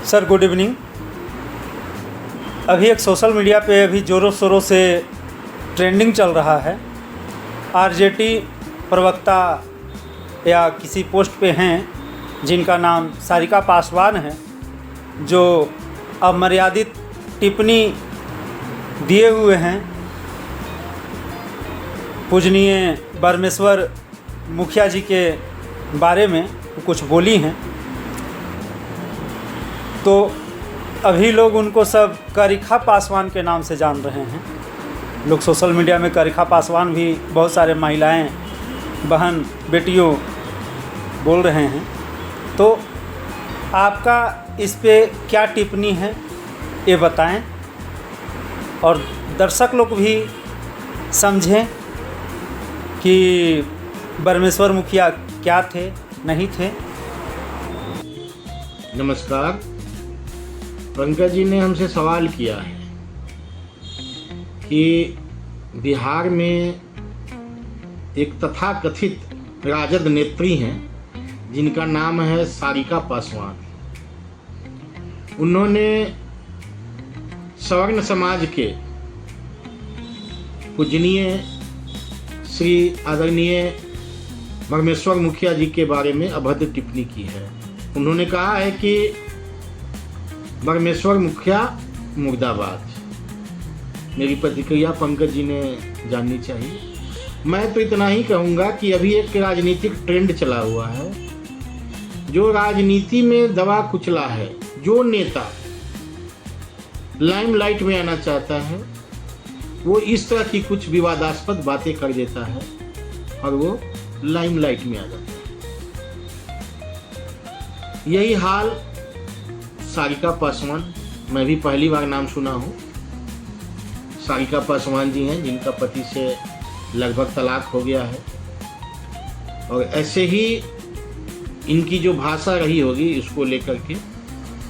Sir good evening. अभी एक social media पे अभी ज़ोरों शोरों से ट्रेंडिंग चल रहा है। आरजेडी प्रवक्ता या किसी पोस्ट पे हैं जिनका नाम सारिका पासवान है, जो अमर्यादित टिप्पणी दिए हुए हैं पूजनीय बरमेश्वर मुखिया जी के बारे में कुछ बोली हैं। तो अभी लोग उनको सब करिखा पासवान के नाम से जान रहे हैं। लोग सोशल मीडिया में करिखा पासवान भी बहुत सारे महिलाएं, बहन, बेटियों बोल रहे हैं। तो आपका इस पे क्या टिप्पणी है ये बताएं और दर्शक लोग भी समझें कि बरमेश्वर मुखिया क्या थे, नहीं थे। नमस्कार। पंकज जी ने हमसे सवाल किया है कि बिहार में एक तथाकथित राजद नेत्री हैं जिनका नाम है सारिका पासवान। उन्होंने सवर्ण समाज के पूजनीय श्री आदरणीय बरमेश्वर मुखिया जी के बारे में अभद्र टिप्पणी की है। उन्होंने कहा है कि बरमेश्वर मुखिया मुर्दाबाद। मेरी प्रतिक्रिया पंकज जी ने जाननी चाहिए। मैं तो इतना ही कहूँगा कि अभी एक राजनीतिक ट्रेंड चला हुआ है, जो राजनीति में दबा कुचला है। जो नेता लाइमलाइट में आना चाहता है वो इस तरह की कुछ विवादास्पद बातें कर देता है और वो लाइमलाइट में आ जाता है। यही हाल सारिका पासवान, मैं भी पहली बार नाम सुना हूँ। सारिका पासवान जी हैं जिनका पति से लगभग तलाक हो गया है, और ऐसे ही इनकी जो भाषा रही होगी इसको लेकर के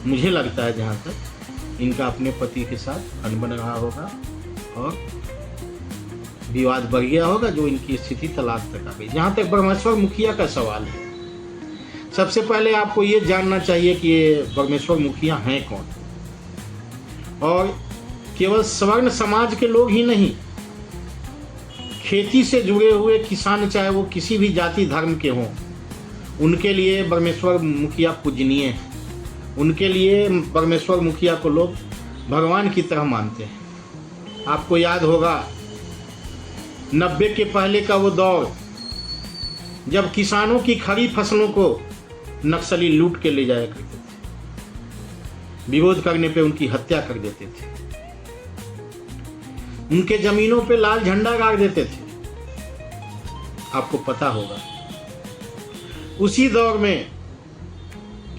मुझे लगता है जहाँ तक इनका अपने पति के साथ अनबन रहा होगा और विवाद बढ़ गया होगा, जो इनकी स्थिति तलाक तक आ गई। जहाँ तक बरमेश्वर मुखिया का सवाल है, सबसे पहले आपको ये जानना चाहिए कि ये बरमेश्वर मुखिया हैं कौन। और केवल सवर्ण समाज के लोग ही नहीं, खेती से जुड़े हुए किसान, चाहे वो किसी भी जाति धर्म के हों, उनके लिए बरमेश्वर मुखिया पूजनीय हैं। उनके लिए बरमेश्वर मुखिया को लोग भगवान की तरह मानते हैं। आपको याद होगा 90 के पहले का वो दौर, जब किसानों की खड़ी फसलों को नक्सली लूट के ले जाया करते थे, विरोध करने पे उनकी हत्या कर देते थे, उनके जमीनों पे लाल झंडा गाड़ देते थे। आपको पता होगा उसी दौर में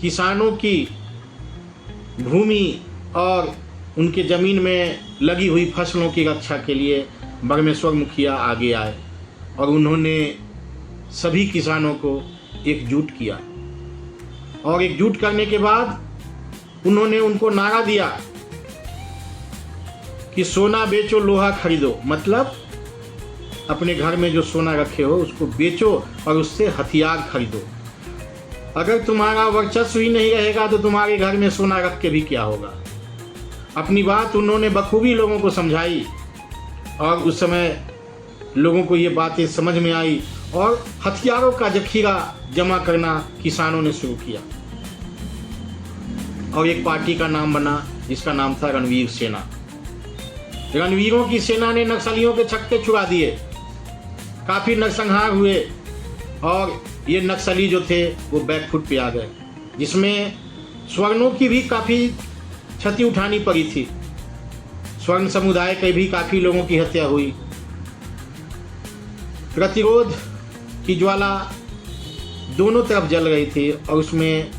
किसानों की भूमि और उनके जमीन में लगी हुई फसलों की रक्षा के लिए बरमेश्वर मुखिया आगे आए और उन्होंने सभी किसानों को एकजुट किया। और एकजुट करने के बाद उन्होंने उनको नारा दिया कि सोना बेचो लोहा खरीदो। मतलब अपने घर में जो सोना रखे हो उसको बेचो और उससे हथियार खरीदो। अगर तुम्हारा वर्चस्व ही नहीं रहेगा तो तुम्हारे घर में सोना रख के भी क्या होगा। अपनी बात उन्होंने बखूबी लोगों को समझाई और उस समय लोगों को ये बातें समझ में आई और हथियारों का जखीरा जमा करना किसानों ने शुरू किया और एक पार्टी का नाम बना जिसका नाम था रणवीर सेना। रणवीरों की सेना ने नक्सलियों के छक्के छुड़ा दिए, काफ़ी नरसंहार हुए और ये नक्सली जो थे वो बैकफुट पे आ गए, जिसमें स्वर्णों की भी काफ़ी क्षति उठानी पड़ी थी। स्वर्ण समुदाय के भी काफ़ी लोगों की हत्या हुई। प्रतिरोध की ज्वाला दोनों तरफ जल रही थी और उसमें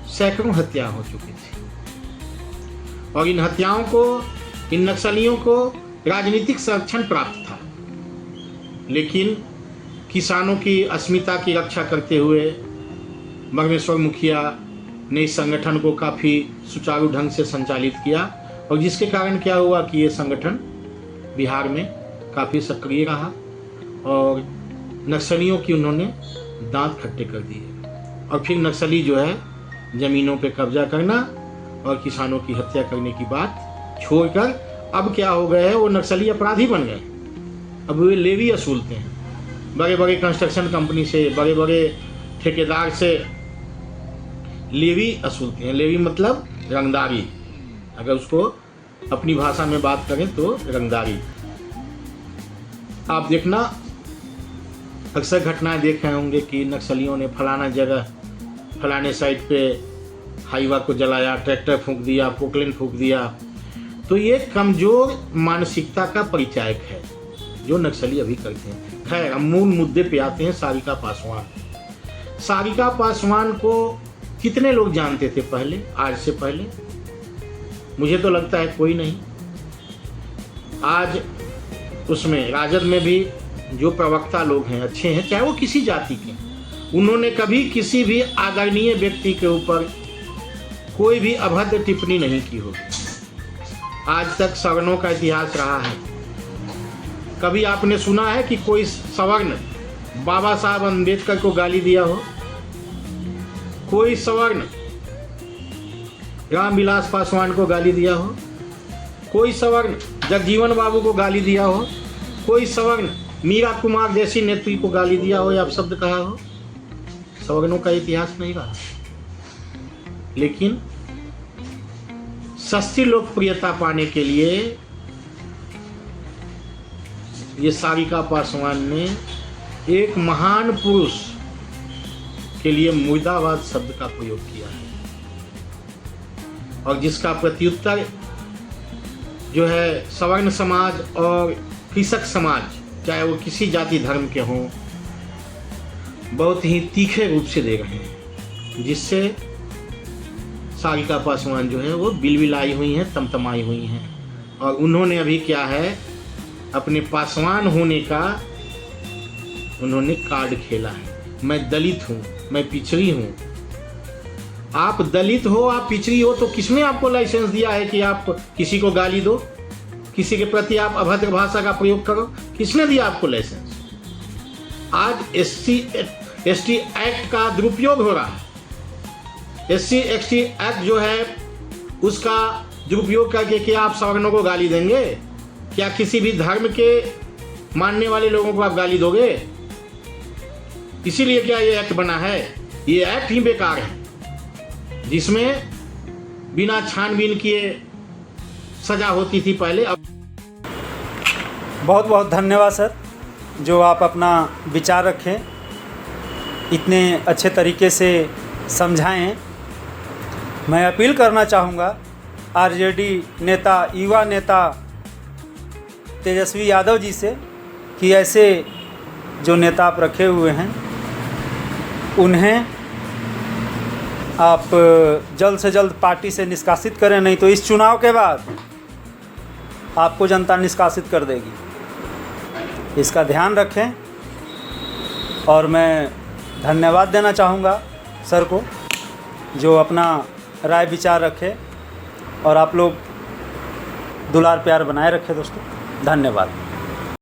सैकड़ों हत्या हो चुकी थी। और इन हत्याओं को, इन नक्सलियों को राजनीतिक संरक्षण प्राप्त था, लेकिन किसानों की अस्मिता की रक्षा करते हुए बरमेश्वर मुखिया ने इस संगठन को काफ़ी सुचारू ढंग से संचालित किया और जिसके कारण क्या हुआ कि ये संगठन बिहार में काफ़ी सक्रिय रहा और नक्सलियों की उन्होंने दांत खट्टे कर दिए। और फिर नक्सली जो है ज़मीनों पे कब्जा करना और किसानों की हत्या करने की बात छोड़कर अब क्या हो गए हैं, वो नक्सली अपराधी बन गए। अब वे लेवी वसूलते हैं बड़े बड़े कंस्ट्रक्शन कंपनी से, बड़े बड़े ठेकेदार से लेवी वसूलते हैं। लेवी मतलब रंगदारी, अगर उसको अपनी भाषा में बात करें तो रंगदारी। आप देखना अक्सर घटनाएं देख रहे होंगे कि नक्सलियों ने फलाना जगह फलाने साइड पे हाईवा को जलाया, ट्रैक्टर फूंक दिया, पोकलेन फूंक दिया। तो ये कमज़ोर मानसिकता का परिचायक है जो नक्सली अभी करते हैं। खैर, हम मूल मुद्दे पे आते हैं। सारिका पासवान, सारिका पासवान को कितने लोग जानते थे पहले, आज से पहले? मुझे तो लगता है कोई नहीं। आज उसमें राजद में भी जो प्रवक्ता लोग हैं अच्छे हैं, चाहे वो किसी जाति के, उन्होंने कभी किसी भी आदरणीय व्यक्ति के ऊपर कोई भी अभद्र टिप्पणी नहीं की होगी। आज तक सवर्णों का इतिहास रहा है। कभी आपने सुना है कि कोई सवर्ण बाबा साहब अम्बेडकर को गाली दिया हो? कोई सवर्ण रामविलास पासवान को गाली दिया हो? कोई सवर्ण जगजीवन बाबू को गाली दिया हो? कोई सवर्ण मीरा कुमार जैसी नेत्री को गाली दिया हो या अपशब्द कहा हो? सवर्णों का इतिहास नहीं रहा। लेकिन सस्ती लोकप्रियता पाने के लिए ये सारिका पासवान ने एक महान पुरुष के लिए मुर्दाबाद शब्द का प्रयोग किया है, और जिसका प्रत्युत्तर जो है सवर्ण समाज और कृषक समाज, चाहे वो किसी जाति धर्म के हों, बहुत ही तीखे रूप से दे रहे हैं, जिससे सारिका पासवान जो है वो बिलबिलाई हुई हैं, तमतमाई हुई हैं। और उन्होंने अभी क्या है, अपने पासवान होने का उन्होंने कार्ड खेला है। मैं दलित हूँ, मैं पिछड़ी हूँ। आप दलित हो, आप पिछड़ी हो, तो किसने आपको लाइसेंस दिया है कि आप किसी को गाली दो, किसी के प्रति आप अभद्र भाषा का प्रयोग करो? किसने दिया आपको लाइसेंस? आज एसटी एक्ट का दुरुपयोग हो रहा है। SC/ST एक्ट जो है उसका दुरुपयोग करके क्या आप सवर्णों को गाली देंगे? क्या किसी भी धर्म के मानने वाले लोगों को आप गाली दोगे? इसीलिए क्या ये एक्ट बना है? ये एक्ट ही बेकार है, जिसमें बिना छानबीन किए सजा होती थी पहले। अब बहुत बहुत धन्यवाद सर, जो आप अपना विचार रखें, इतने अच्छे तरीके से समझाएं। मैं अपील करना चाहूँगा आरजेडी नेता, युवा नेता तेजस्वी यादव जी से कि ऐसे जो नेता आप रखे हुए हैं उन्हें आप जल्द से जल्द पार्टी से निष्कासित करें, नहीं तो इस चुनाव के बाद आपको जनता निष्कासित कर देगी। इसका ध्यान रखें। और मैं धन्यवाद देना चाहूँगा सर को, जो अपना राय विचार रखे और आप लोग दुलार प्यार बनाए रखें। दोस्तों धन्यवाद।